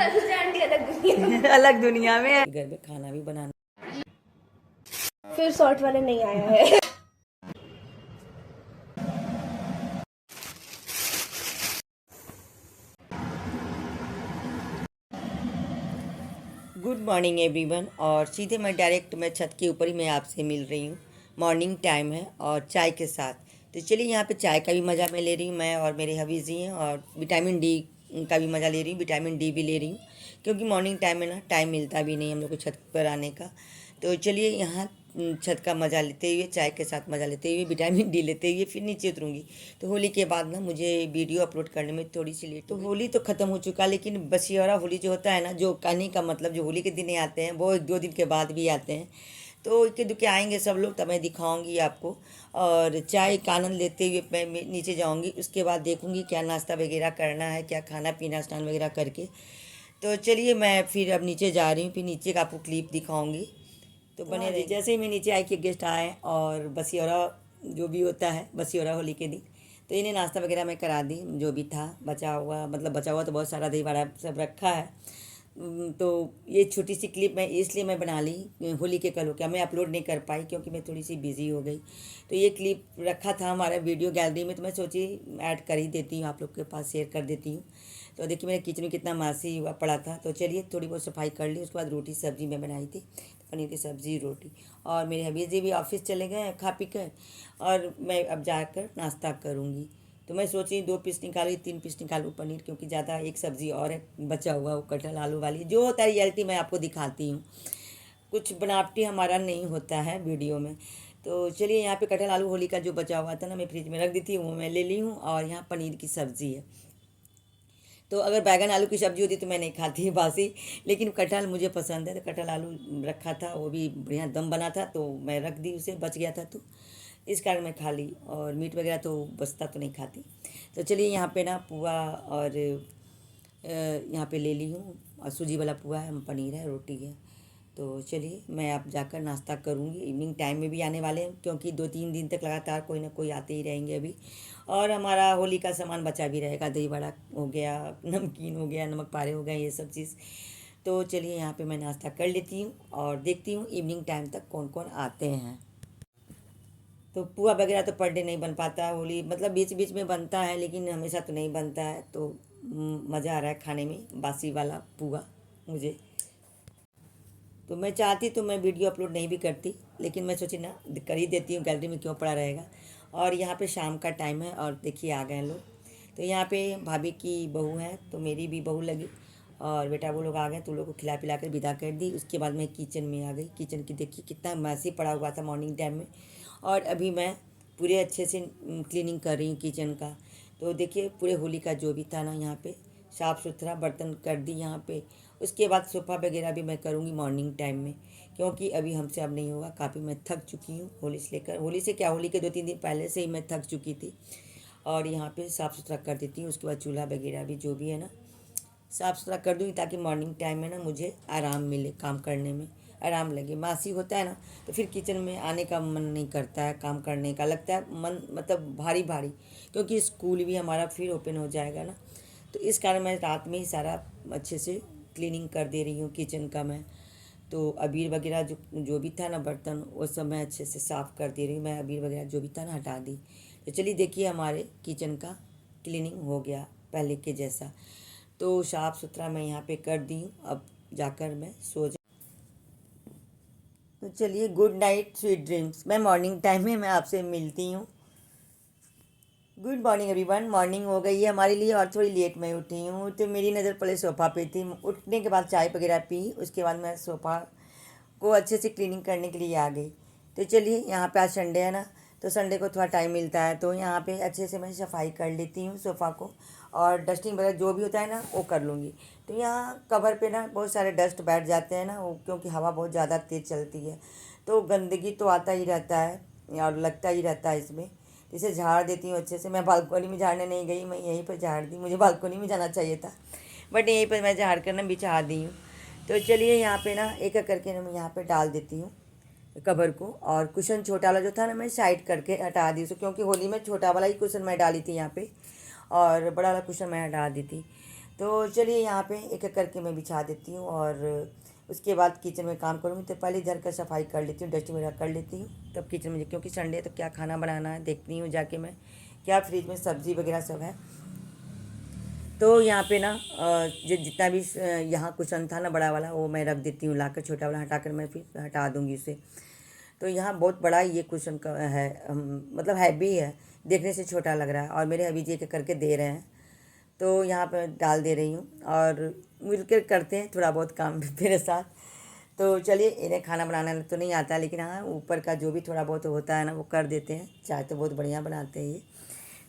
Aunty अलग दुनिया अलग दुनिया में है। घर में खाना भी बनाना। फिर शॉर्ट वाले नहीं आया है। Good morning everyone. और सीधे मैं छत के ऊपर ही मैं आपसे मिल रही हूँ। मॉर्निंग टाइम है और चाय के साथ। तो चलिए यहाँ पे चाय का भी मज़ा मैं ले रही हूँ, मैं और मेरे हबीज़ जी हैं। और विटामिन डी का भी मज़ा ले रही हूँ, विटामिन डी भी ले रही हूँ, क्योंकि मॉर्निंग टाइम में ना टाइम मिलता भी नहीं हम लोग को छत पर आने का। तो चलिए यहाँ छत का मज़ा लेते हुए, चाय के साथ मज़ा लेते हुए, विटामिन डी लेते हुए फिर नीचे उतरूँगी। तो होली के बाद ना मुझे वीडियो अपलोड करने में थोड़ी सी लेट। तो होली तो ख़त्म हो चुका, लेकिन बसियारा होली जो होता है ना, जो कहने का मतलब जो होली के दिन आते हैं वो 1-2 दिन के बाद भी आते हैं। तो इक्के दुक्के आएंगे सब लोग, तब मैं दिखाऊंगी आपको। और चाय का आनंद लेते हुए मैं नीचे जाऊंगी। उसके बाद देखूंगी क्या नाश्ता वगैरह करना है, क्या खाना पीना स्नान वगैरह करके। तो चलिए मैं फिर अब नीचे जा रही हूँ, फिर नीचे का आपको क्लिप दिखाऊंगी। तो बने रहिए। जैसे ही मैं नीचे आई कि गेस्ट आए और बसियारा जो भी होता है बसियारा होली के दिन, तो इन्हें नाश्ता वगैरह मैं करा दी जो भी था बचा हुआ। मतलब बचा हुआ तो बहुत सारा दही बड़ा सब रखा है। तो ये छोटी सी क्लिप मैं इसलिए मैं बना ली होली के कल हो क्या, मैं अपलोड नहीं कर पाई क्योंकि मैं थोड़ी सी बिज़ी हो गई। तो ये क्लिप रखा था हमारा वीडियो गैलरी में, तो मैं सोची ऐड कर ही देती हूँ, आप लोग के पास शेयर कर देती हूँ। तो देखिए मेरे किचन में कितना मासी हुआ पड़ा था। तो चलिए थोड़ी बहुत सफाई कर ली। उसके बाद रोटी सब्ज़ी मैं बनाई थी, पनीर की सब्ज़ी रोटी। और मेरे हबीब जी भी ऑफिस चले गए खा पी कर, और मैं अब जाकर नाश्ता करूँगी। तो मैं सोची 2 पीस निकाली, 3 पीस निकालूँ पनीर, क्योंकि ज़्यादा एक सब्ज़ी और है बचा हुआ, वो कटहल आलू वाली जो होता है रियलिटी मैं आपको दिखाती हूँ। कुछ बनावटी हमारा नहीं होता है वीडियो में। तो चलिए यहाँ पे कटहल आलू होली का जो बचा हुआ था ना, मैं फ्रिज में रख दी थी, वो मैं ले ली हूँ। और यहाँ पनीर की सब्ज़ी है। तो अगर बैगन आलू की सब्ज़ी होती तो मैं नहीं खाती बासी, लेकिन कटहल मुझे पसंद है। तो कटहल आलू रखा था, वो भी बढ़िया दम बना था, तो मैं रख दी उसे, बच गया था तो इस कारण मैं खा ली। और मीट वगैरह तो बचता तो नहीं खाती। तो चलिए यहाँ पे ना पुआ और यहाँ पे ले ली हूँ, और सूजी वाला पुआ है, पनीर है, रोटी है। तो चलिए मैं अब जाकर नाश्ता करूँगी। इवनिंग टाइम में भी आने वाले हैं, क्योंकि 2-3 दिन तक लगातार कोई ना कोई आते ही रहेंगे अभी। और हमारा होली का सामान बचा भी रहेगा, दही बड़ा हो गया, नमकीन हो गया, नमक पारे हो गए, ये सब चीज़। तो चलिए यहाँ पे मैं नाश्ता कर लेती हूँ और देखती हूँ इवनिंग टाइम तक कौन कौन आते हैं। तो पुआ वगैरह तो पर डे नहीं बन पाता है होली, मतलब बीच बीच में बनता है, लेकिन हमेशा तो नहीं बनता है। तो मज़ा आ रहा है खाने में बासी वाला पुआ मुझे। तो मैं चाहती तो मैं वीडियो अपलोड नहीं भी करती, लेकिन मैं सोची ना कर ही देती हूँ, गैलरी में क्यों पड़ा रहेगा। और यहाँ पे शाम का टाइम है और देखिए आ गए लोग। तो यहाँ पे भाभी की बहू है, तो मेरी भी बहू लगी, और बेटा वो लोग आ गए, तो लोग को खिला पिला कर विदा कर दी। उसके बाद मैं किचन में आ गई। किचन की देखिए कितना मैसी पड़ा हुआ था मॉर्निंग टाइम में, और अभी मैं पूरे अच्छे से क्लीनिंग कर रही हूँ किचन का। तो देखिए पूरे होली का जो भी था ना, यहाँ पे साफ़ सुथरा बर्तन कर दी यहाँ पे। उसके बाद सोफ़ा वगैरह भी मैं करूँगी मॉर्निंग टाइम में, क्योंकि अभी हमसे अब नहीं होगा। काफ़ी मैं थक चुकी हूँ होली से लेकर, होली से क्या, होली के 2-3 दिन पहले से ही मैं थक चुकी थी। और यहाँ पे साफ़ सुथरा कर देती हूँ। उसके बाद चूल्हा वगैरह भी जो भी है ना साफ़ सुथरा कर दूँगी, ताकि मॉर्निंग टाइम में ना मुझे आराम मिले, काम करने में आराम लगे। मासी होता है ना, तो फिर किचन में आने का मन नहीं करता है, काम करने का लगता है मन मतलब भारी भारी, क्योंकि स्कूल भी हमारा फिर ओपन हो जाएगा ना। तो इस कारण मैं रात में ही सारा अच्छे से क्लीनिंग कर दे रही हूँ किचन का मैं। तो अबीर वगैरह जो जो भी था ना बर्तन, वो सब मैं अच्छे से साफ़ कर दे रही हूँ। मैं अबीर वगैरह जो भी था ना हटा दी। तो चलिए देखिए हमारे किचन का क्लीनिंग हो गया पहले के जैसा। तो साफ़ सुथरा मैं यहाँ पे कर दी हूँ। अब जाकर मैं सो जा। तो चलिए गुड नाइट, स्वीट ड्रीम्स। मैं मॉर्निंग टाइम में मैं आपसे मिलती हूँ। Good morning everyone. मॉर्निंग हो गई है हमारे लिए, और थोड़ी लेट मैं उठी हूँ। तो मेरी नज़र पहले सोफ़ा पे थी। उठने के बाद चाय वगैरह पी, उसके बाद मैं सोफ़ा को अच्छे से क्लीनिंग करने के लिए आ गई। तो चलिए यहाँ पे आज संडे है ना, तो संडे को थोड़ा टाइम मिलता है, तो यहाँ पे अच्छे से मैं सफाई कर लेती हूँ सोफ़ा को। और डस्टिंग वगैरह जो भी होता है ना वो कर लूँगी। तो यहाँ कवर पे ना बहुत सारे डस्ट बैठ जाते हैं ना, वो क्योंकि हवा बहुत ज़्यादा तेज़ चलती है, तो गंदगी तो आता ही रहता है और लगता ही रहता है इसमें। इसे झाड़ देती हूँ अच्छे से। मैं बालकोनी में झाड़ने नहीं गई, मैं यहीं पर झाड़ दी। मुझे बालकोनी में जाना चाहिए था, बट यहीं पर मैं झाड़ कर ना बिछा दी हूँ। तो चलिए यहाँ पे ना एक एक करके ना मैं यहाँ पे डाल देती हूँ कवर को। और कुशन छोटा वाला जो था ना मैं साइड करके हटा दी उसे, क्योंकि होली में छोटा वाला ही कुशन मैं डाली थी यहाँ पे, और बड़ा वाला कुशन मैं हटा दी थी। तो चलिए यहाँ पे एक एक करके मैं बिछा देती हूँ और उसके बाद किचन में काम करूँगी। तो पहले इधर का सफाई कर लेती हूँ, डस्टिंग वगैरह कर लेती हूँ, तब किचन में, क्योंकि संडे तो क्या खाना बनाना है देखती हूँ जाके मैं, क्या फ्रिज में सब्ज़ी वगैरह सब है। तो यहाँ पे ना जितना भी यहाँ कुशन था ना बड़ा वाला, वो मैं रख देती हूँ लाकर, छोटा वाला हटाकर मैं फिर हटा दूँगी उसे। तो यहाँ बहुत बड़ा ये कुशन का है, मतलब हैवी है, देखने से छोटा लग रहा है, और मेरे अभी जी एक करके दे रहे हैं, तो यहाँ पर डाल दे रही हूँ और मिलकर करते हैं थोड़ा बहुत काम मेरे साथ। तो चलिए, इन्हें खाना बनाना तो नहीं आता, लेकिन हाँ ऊपर का जो भी थोड़ा बहुत होता है ना वो कर देते हैं। चाय तो बहुत बढ़िया बनाते हैं ये,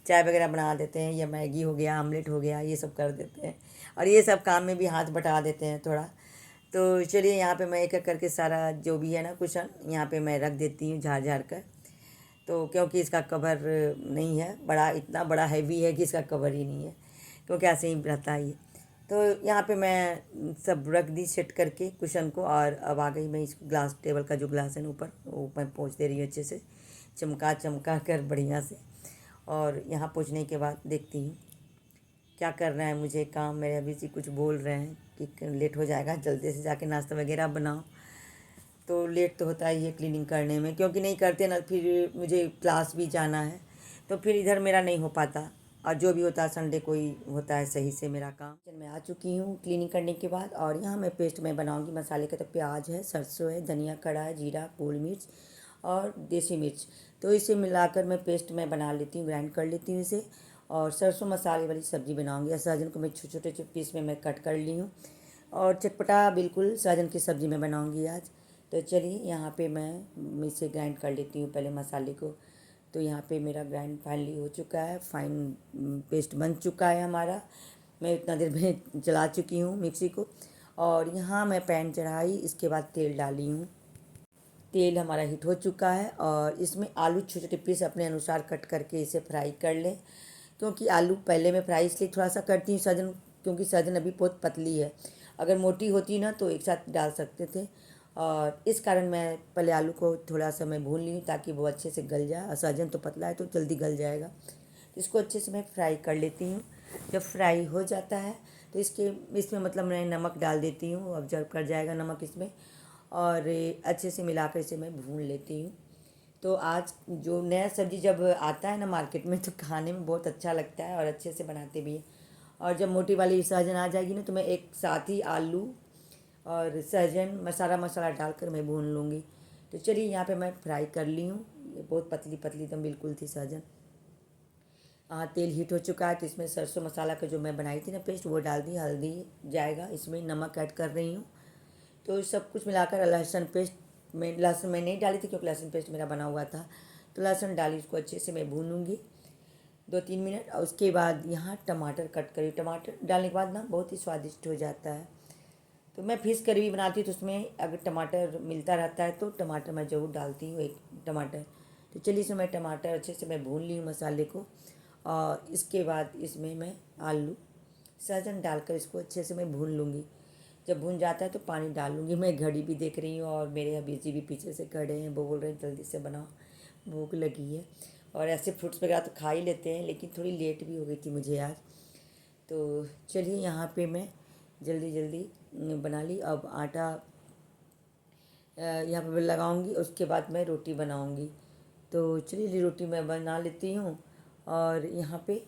चाय वगैरह बना देते हैं, या मैगी हो गया, आमलेट हो गया, ये सब कर देते हैं, और ये सब काम में भी हाथ बटा देते हैं थोड़ा। तो चलिए यहाँ पे मैं एक एक करके सारा जो भी है ना कुशन यहाँ पे मैं रख देती हूँ झाड़ झाड़ कर। तो क्योंकि इसका कवर नहीं है, बड़ा इतना बड़ा हैवी है कि इसका कवर ही नहीं है, क्योंकि ऐसे ही रहता है ये। तो यहाँ पे मैं सब रख दी सेट करके कुशन को, और अब आ गई मैं इस ग्लास, टेबल का जो ग्लास है ना ऊपर, वो मैं पोंछ दे रही हूँ अच्छे से, चमका चमका कर बढ़िया से। और यहाँ पोंछने के बाद देखती हूँ क्या करना है मुझे काम। मेरे अभी से कुछ बोल रहे हैं कि लेट हो जाएगा, जल्दी से जाके नाश्ता वगैरह बनाओ। तो लेट तो होता ही है क्लीनिंग करने में, क्योंकि नहीं करते ना फिर मुझे क्लास भी जाना है, तो फिर इधर मेरा नहीं हो पाता। और जो भी होता है संडे को ही होता है सही से मेरा काम। किचन में आ चुकी हूँ क्लीनिंग करने के बाद, और यहाँ मैं पेस्ट में बनाऊँगी मसाले का। तो प्याज है, सरसों है, धनिया खड़ा है, जीरा, गोल मिर्च और देसी मिर्च, तो इसे मिलाकर मैं पेस्ट में बना लेती हूँ, ग्राइंड कर लेती हूँ इसे। और सरसों मसाले वाली सब्ज़ी बनाऊँगी। सहजन को मैं छोटे छोटे पीस में मैं कट कर ली हूँ, और चटपटा बिल्कुल सहजन की सब्ज़ी मैं बनाऊँगी आज। तो चलिए यहाँ पे मैं इसे ग्राइंड कर लेती हूँ पहले मसाले को। तो यहाँ पे मेरा ग्राइंड फाइनली हो चुका है, फाइन पेस्ट बन चुका है हमारा। मैं इतना देर में चला चुकी हूँ मिक्सी को। और यहाँ मैं पैन चढ़ाई, इसके बाद तेल डाली हूँ। तेल हमारा हीट हो चुका है, और इसमें आलू छोटे छोटे पीस अपने अनुसार कट करके इसे फ्राई कर लें। क्योंकि आलू पहले मैं फ्राई इसलिए थोड़ा सा करती हूँ सहजन, क्योंकि सहजन अभी बहुत पतली है, अगर मोटी होती ना तो एक साथ डाल सकते थे, और इस कारण मैं पहले आलू को थोड़ा सा मैं भून ली हूँ ताकि वो अच्छे से गल जाए। और सहजन तो पतला है तो जल्दी गल जाएगा। इसको अच्छे से मैं फ्राई कर लेती हूँ। जब फ्राई हो जाता है तो इसमें मतलब मैं नमक डाल देती हूँ, ऑब्जर्व कर जाएगा नमक इसमें, और अच्छे से मिलाकर इसे मैं भून लेती हूँ। तो आज जो नया सब्ज़ी जब आता है ना मार्केट में, तो खाने में बहुत अच्छा लगता है और अच्छे से बनाते भी हैं। और जब मोटी वाली सहजन आ जाएगी ना, तो मैं एक साथ ही आलू और सहजन मसाला डालकर मैं भून लूँगी। तो चलिए यहाँ पे मैं फ्राई कर ली हूँ। ये बहुत पतली पतली एकदम बिल्कुल थी सहजन। तेल हीट हो चुका है, तो इसमें सरसों मसाला का जो मैं बनाई थी ना पेस्ट, वो डाल दी। हल्दी जाएगा, इसमें नमक ऐड कर रही हूँ। तो सब कुछ मिलाकर लहसुन पेस्ट, मैं लहसुन मैं नहीं डाली थी क्योंकि लहसुन पेस्ट मेरा बना हुआ था। तो लहसुन डाली, उसको अच्छे से मैं भूनूंगी 2-3 मिनट। और उसके बाद यहाँ टमाटर कट करी, टमाटर डालने के बाद ना बहुत ही स्वादिष्ट हो जाता है। तो मैं फिश करी भी बनाती हूँ, तो उसमें अगर टमाटर मिलता रहता है तो टमाटर मैं ज़रूर डालती हूँ, एक टमाटर। तो चलिए इसमें मैं टमाटर अच्छे से मैं भून ली हूँ मसाले को, और इसके बाद इसमें मैं आलू सहजन डालकर इसको अच्छे से मैं भून लूँगी। जब भून जाता है तो पानी डाल लूँगी। मैं घड़ी भी देख रही हूँ, और मेरे हबीबी जी भी पीछे से खड़े हैं, वो बोल रहे हैं जल्दी से बनाओ, भूख लगी है। और ऐसे फ्रूट्स वगैरह तो खा ही लेते हैं, लेकिन थोड़ी लेट भी हो गई थी मुझे आज। तो चलिए यहाँ पे मैं जल्दी जल्दी बना ली। अब आटा यहाँ पे लगाऊंगी, उसके बाद मैं रोटी बनाऊंगी। तो चलिए रोटी मैं बना लेती हूँ, और यहाँ पे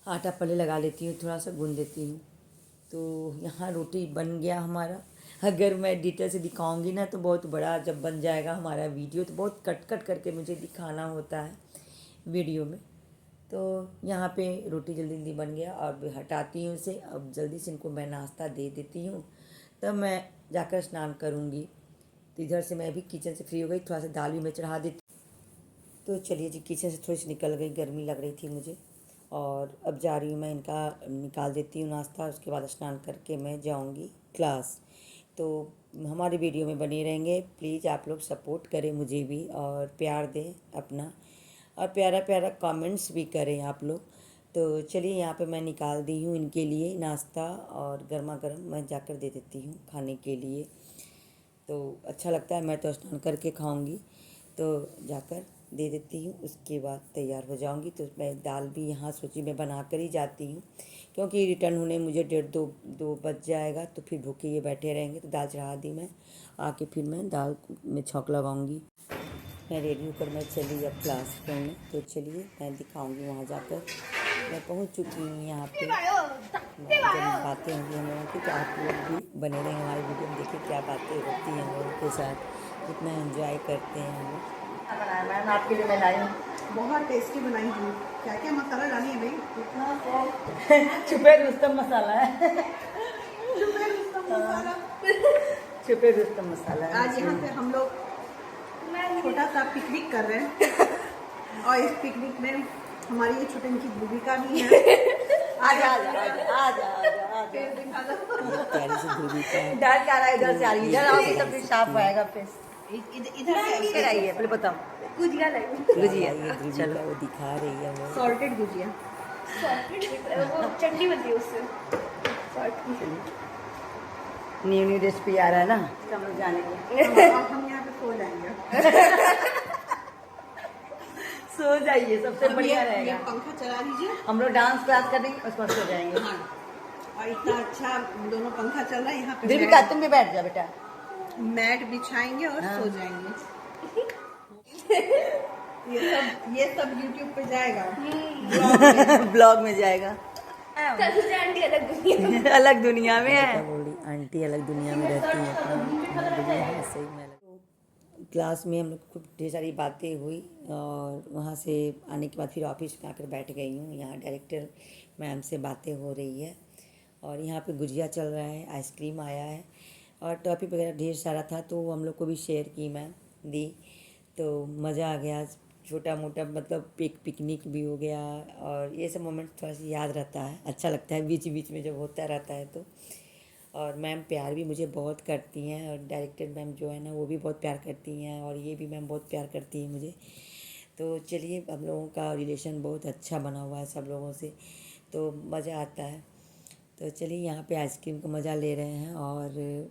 आटा पहले लगा लेती हूँ, थोड़ा सा गूँध देती हूँ। तो यहाँ रोटी बन गया हमारा। अगर मैं डिटेल से दिखाऊंगी ना तो बहुत बड़ा जब बन जाएगा हमारा वीडियो, तो बहुत कट कट करके मुझे दिखाना होता है वीडियो में। तो यहाँ पे रोटी जल्दी जल्दी बन गया, और हटाती हूँ इसे। अब जल्दी से इनको मैं नाश्ता दे देती हूँ, तब मैं जाकर स्नान करूँगी। तो इधर से मैं अभी किचन से फ्री हो गई, थोड़ा सा दाल भी मैं चढ़ा देती। तो चलिए जी, किचन से थोड़ी सी निकल गई, गर्मी लग रही थी मुझे, और अब जा रही हूँ मैं इनका निकाल देती हूँ नाश्ता। उसके बाद स्नान करके मैं जाऊँगी क्लास। तो हमारे वीडियो में बने रहेंगे, प्लीज़ आप लोग सपोर्ट करें मुझे भी, और प्यार दें अपना, और प्यारा प्यारा कमेंट्स भी करें आप लोग। तो चलिए यहाँ पे मैं निकाल दी हूँ इनके लिए नाश्ता, और गर्मा गर्म मैं जाकर दे देती हूँ खाने के लिए। तो अच्छा लगता है, मैं तो स्नान करके खाऊंगी। तो जाकर दे देती हूँ। उसके बाद तैयार हो जाऊँगी। तो मैं दाल भी यहाँ सोची मैं बना कर ही जाती हूँ, क्योंकि रिटर्न होने मुझे 1:30-2 बज जाएगा, तो फिर भूखे ये बैठे रहेंगे। तो दाल चढ़ा दी मैं, आके फिर मैं दाल में छौंक लगाऊंगी। मैं रेडी होकर मैं चली अब क्लास करने। तो चलिए मैं दिखाऊंगी वहाँ जाकर। मैं पहुँच चुकी हूँ यहाँ पे। जब बातें होंगी हम लोगों की, तो आप लोग भी बने रहेंगे हमारी वीडियो में, देखिए क्या बातें होती हैं हम लोगों के साथ, कितना एंजॉय करते हैं हम लोग। क्या बनाया मैम आपके लिए? मैं लाई हूँ। बहुत टेस्टी बनाई हूँ। क्या क्या मसाला डाली है भाई? छुपे रुस्तम मसाला है। मसाला। छुपे रुस्तम मसाला है। आज यहाँ पे हम लोग छोटा सा पिकनिक कर रहे हैं और इस पिकनिक में हमारी ये छोटी की भूमिका भी है। आजा आजा आजा आजा आजा फिर दिखा दो। प्यारी सी भूमिका है। डर क्या रहा है? इधर से आ रही है, इधर आओगी तब फिर साफ आएगा फेस। इधर से इधर आइए, पहले बताओ। गुजिया लाई। गुजिया, ये भूमिका चलो। वो दिखा रही है हमें। सॉल्टेड गुजिया। वो चटनी बनती है उससे सॉल्ट की। न्यू रेसिपी आ रहा है ना, तो हम लोग जानेंगे। हम यहाँ पे सो जाएंगे। सो जाइए, सबसे बढ़िया ये रहेगा। पंखा चला दीजिए। हम लोग डांस क्लास कर देंगे, उसके बाद सो जाएंगे। हाँ, और इतना अच्छा दोनों पंखा चल रहा है यहाँ पे। दीपिका तुम भी बैठ जा बेटा। मैट बिछाएंगे और हाँ। सो जाएंगे। ये सब YouTube पे जाएगा। ब्लॉग में जाएगा। कल आंटी अलग दुनिया अलग दुनिया में क्या है। बोल रही आंटी अलग दुनिया में रहती है। हाँ, सही में अलग। क्लास में हम लोग खूब ढेर सारी बातें हुई, और वहाँ से आने के बाद फिर ऑफिस में आकर बैठ गई हूँ। यहाँ डायरेक्टर मैम से बातें हो रही है, और यहाँ पे गुजिया चल रहा है, आइसक्रीम आया है, और टॉफी वगैरह ढेर सारा था, तो हम लोग को भी शेयर की मैम दी। तो मज़ा आ गया। छोटा मोटा मतलब एक पिकनिक भी हो गया, और ये सब मोमेंट थोड़ा सा याद रहता है, अच्छा लगता है बीच बीच में जब होता रहता है तो। और मैम प्यार भी मुझे बहुत करती हैं, और डायरेक्टर मैम जो है ना वो भी बहुत प्यार करती हैं, और ये भी मैम बहुत प्यार करती है मुझे। तो चलिए, हम लोगों का रिलेशन बहुत अच्छा बना हुआ है सब लोगों से, तो मज़ा आता है। तो चलिए यहाँ पे आइसक्रीम का मज़ा ले रहे हैं, और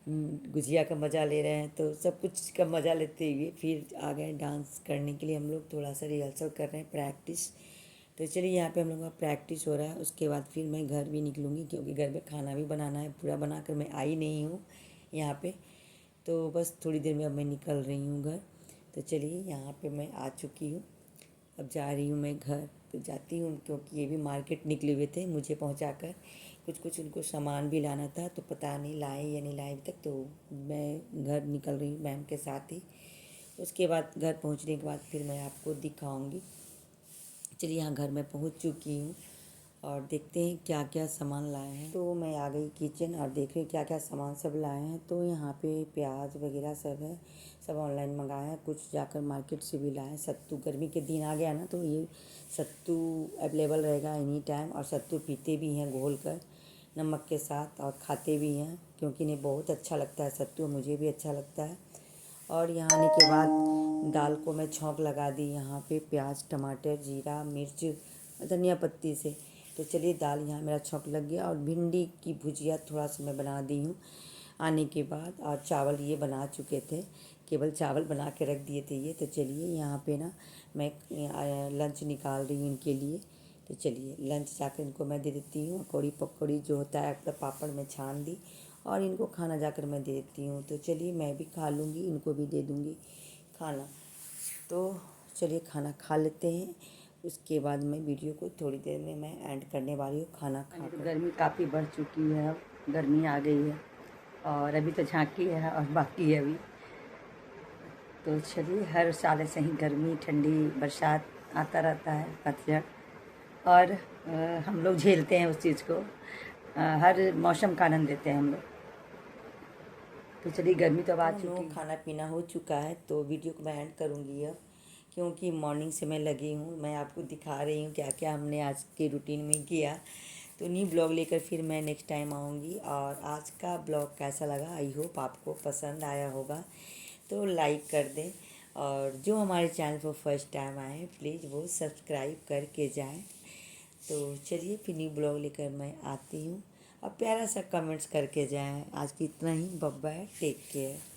गुजिया का मज़ा ले रहे हैं, तो सब कुछ का मज़ा लेते हुए फिर आ गए डांस करने के लिए। हम लोग थोड़ा सा रिहर्सल कर रहे हैं, प्रैक्टिस। तो चलिए यहाँ पे हम लोग का प्रैक्टिस हो रहा है। उसके बाद फिर मैं घर भी निकलूँगी, क्योंकि घर में खाना भी बनाना है। पूरा बना कर मैं आई नहीं हूँ यहाँ पे, तो बस थोड़ी देर में अब मैं निकल रही हूँ घर। तो चलिए यहाँ पे मैं आ चुकी हूँ, अब जा रही हूँ मैं घर। तो जाती हूँ, क्योंकि ये भी मार्केट निकले हुए थे मुझे पहुँचाकर। कुछ उनको सामान भी लाना था, तो पता नहीं लाए या नहीं लाए अभी तक। तो मैं घर निकल रही हूँ मैम के साथ ही। उसके बाद घर पहुँचने के बाद फिर मैं आपको दिखाऊंगी। चलिए यहाँ घर में पहुँच चुकी हूँ, और देखते हैं क्या क्या सामान लाए हैं। तो मैं आ गई किचन, और देख रही हूँ क्या क्या सामान सब लाए हैं। तो यहाँ पे प्याज वगैरह सब है, सब ऑनलाइन मंगाया है, कुछ जाकर मार्केट से भी लाए हैं। सत्तू, गर्मी के दिन आ गया ना, तो ये सत्तू अवेलेबल रहेगा एनी टाइम, और सत्तू पीते भी हैं घोल कर नमक के साथ, और खाते भी हैं, क्योंकि इन्हें बहुत अच्छा लगता है सत्तू, मुझे भी अच्छा लगता है। और यहाँ आने के बाद दाल को मैं छौंक लगा दी, यहाँ पे प्याज, टमाटर, जीरा, मिर्च, धनिया पत्ती से। तो चलिए दाल यहाँ मेरा छौंक लग गया, और भिंडी की भुजिया थोड़ा सा मैं बना दी हूँ आने के बाद। और चावल ये बना चुके थे, केवल चावल बना के रख दिए थे ये। तो चलिए यहाँ पे ना मैं लंच निकाल रही हूँ इनके लिए। तो चलिए लंच जाकर इनको मैं दे देती हूँ। कौड़ी पकौड़ी जो होता है अपना पापड़ में छान दी, और इनको खाना जाकर मैं दे देती हूँ। तो चलिए मैं भी खा लूँगी, इनको भी दे दूँगी खाना। तो चलिए खाना खा लेते हैं, उसके बाद मैं वीडियो को थोड़ी देर में मैं एंड करने वाली हूँ खाना खा कर। गर्मी काफ़ी बढ़ चुकी है, अब गर्मी आ गई है, और अभी तो झांकी है और बाकी है अभी। तो चलिए, हर साल ऐसे ही गर्मी, ठंडी, बरसात आता रहता है, पतझड़, और हम लोग झेलते हैं उस चीज़ को। हर मौसम का आनंद लेते हैं हम लोग। तो चलिए, गर्मी तो अब आ चुकी है। खाना पीना हो चुका है, तो वीडियो को मैं एंड करूँगी अब, क्योंकि मॉर्निंग से मैं लगी हूँ। मैं आपको दिखा रही हूँ क्या क्या हमने आज के रूटीन में किया। तो न्यू ब्लॉग लेकर फिर मैं नेक्स्ट टाइम आऊँगी। और आज का ब्लॉग कैसा लगा, आई होप आपको पसंद आया होगा, तो लाइक कर दें। और जो हमारे चैनल पर फर्स्ट टाइम आए हैं, प्लीज़ वो सब्सक्राइब करके जाएं। तो चलिए फिर न्यू ब्लॉग लेकर मैं आती हूँ, और प्यारा सा कमेंट्स करके जाएं। आज की इतना ही, बाय बाय, टेक केयर।